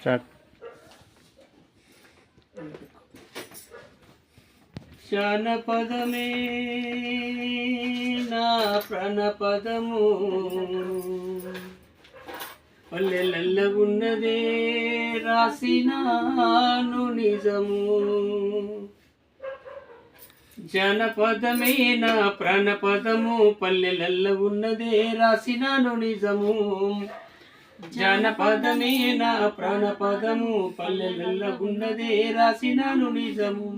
Start. జానపదమే నా ప్రాణపదము, పల్లెలల్ల ఉన్నదే రాసినాను నిజము. జానపదమే నా ప్రాణపదము, పల్లెలల్ల ఉన్నదే రాసినాను నిజము. జానపదమే నా ప్రాణపదము, పల్లెలల్ల ఉన్నదే రాసినాను నిజము.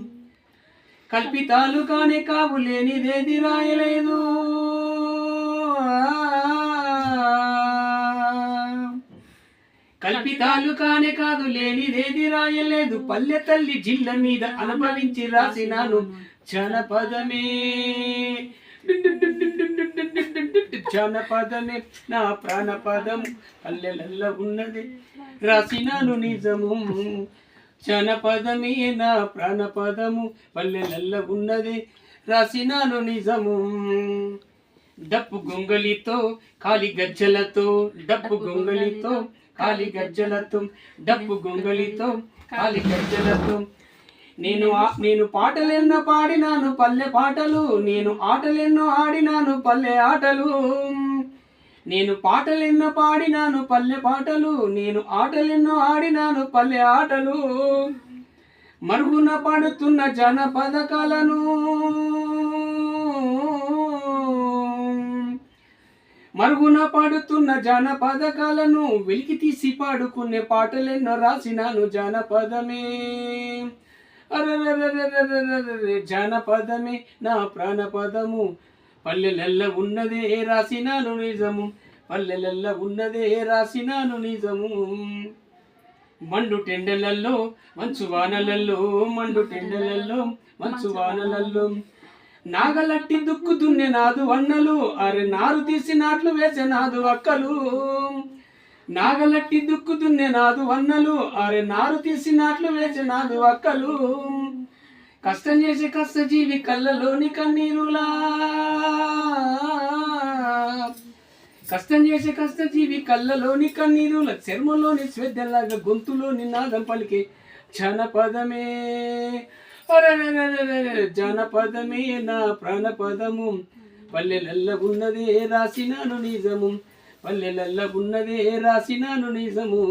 కల్పితాలు కానే కావు లేనిదేది రాయలేదు, కల్పితాలు కానే కాదు లేనిదేది రాయలేదు. పల్లె తల్లి జిల్ల మీద అనుభవించి రాసినాను జానపదమే. జానపదమే నా ప్రాణపదము, పల్లెలల్ల ఉన్నది రాసినాను నిజము. జానపదమే నా ప్రాణపదము, పల్లెలల్ల ఉన్నది రాసినాను నిజము. డప్పు గొంగలితో కాలి గజ్జలతో, డప్పు గొంగలితో కాలి గజ్జలతో, డప్పు గొంగలితో కాలి గజ్జలతో నేను పాటలెన్నో పాడినాను పల్లె పాటలు, నేను ఆటలెన్నో ఆడినాను పల్లె ఆటలు. నేను పాటలెన్నో పాడినాను పల్లె పాటలు, నేను ఆటలెన్నో ఆడినాను పల్లె ఆటలు. మరుగున పడుతున్న జానపద కళను, మరుగున పడుతున్న జానపద కళను వెలికి తీసి పాడుకునే పాటలెన్నో రాసినాను జానపదమే. అరెరెరెరెరెరెరె జానపదమే నా ప్రాణపదము, పల్లెలల్ల ఉన్నదే రాసినాను నిజము. పల్లెలల్ల ఉన్నదే రాసినాను నిజము. మండు టెండలల్లో మంచు వానలల్లో, మండు టెండలల్లో మంచు వానలల్లో నాగలట్టి దుక్కు దున్నే నాదు అన్నలు, అరే నారు తీసి నాట్లు వేసే నాదు అక్కలు. నాగలట్టి దుక్కు దున్నే నాదు అన్నలు, అరే నారు తీసి నాట్లు వేసే నాదు అక్కలు. కష్టం చేసే కష్టజీవి కళ్ళలోని కన్నీరులా, కష్టం చేసే కష్టజీవి కళ్ళలోని కన్నీరుల, చర్మలోని శ్వేద్దలాగా గొంతులోని నాదం పలికే జానపదమే. జానపదమే నా ప్రాణపదము, పల్లెలల్ల ఉన్నదే రాసినాను నిజము. పల్లెలల్ల ఉన్నదే రాసినాను నిజము.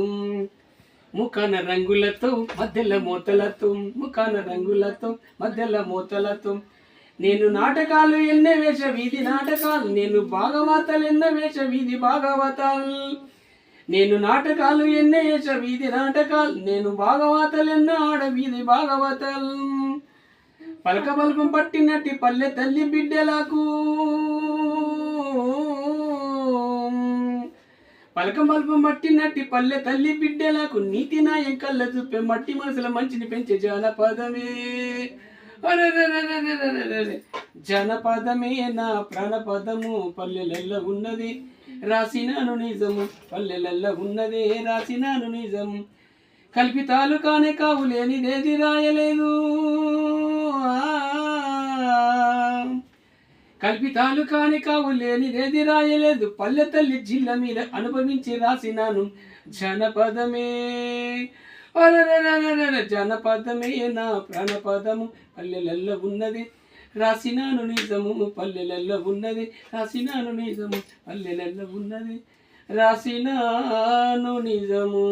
ముఖాన రంగులతో మధ్యల మూతలతో, ముఖాన రంగులతో మధ్యల మూతలతో నేను నాటకాలు ఎన్నో వేష వీధి నాటకాలు, నేను భాగవతాలు ఎన్నో వేష వీధి భాగవతాలు. నేను నాటకాలు ఎన్నో వేష వీధి నాటకాలు, నేను భాగవతాలు ఎన్నో ఆడ వీధి భాగవతాలు. పలక బల్పం పట్టినట్టి పల్లె తల్లి బిడ్డలకు, పలక బల్పం పట్టినట్టి పల్లె తల్లి బిడ్డలకు నీతి నాయం కళ్ళ చూపే మట్టి మనసుల మంచిని పెంచే జానపదమే. జానపదమే నా ప్రాణపదము, పల్లెలల్ల ఉన్నది రాసినాను నిజము. పల్లెలల్ల ఉన్నదే రాసినాను నిజము. కల్పితాలు కానే కావు లేనిదేది రాయలేదు, కల్పితాలు కాని కావు లేనిదేది రాయలేదు. పల్లె తల్లి జిల్ల మీద అనుభవించి రాసినాను జానపదమే. జానపదమే నా ప్రాణపదము, పల్లెలల్ల ఉన్నది రాసినాను నిజము. పల్లెలల్ల ఉన్నది రాసినాను నిజము. పల్లెలల్ల ఉన్నది రాసినాను నిజము.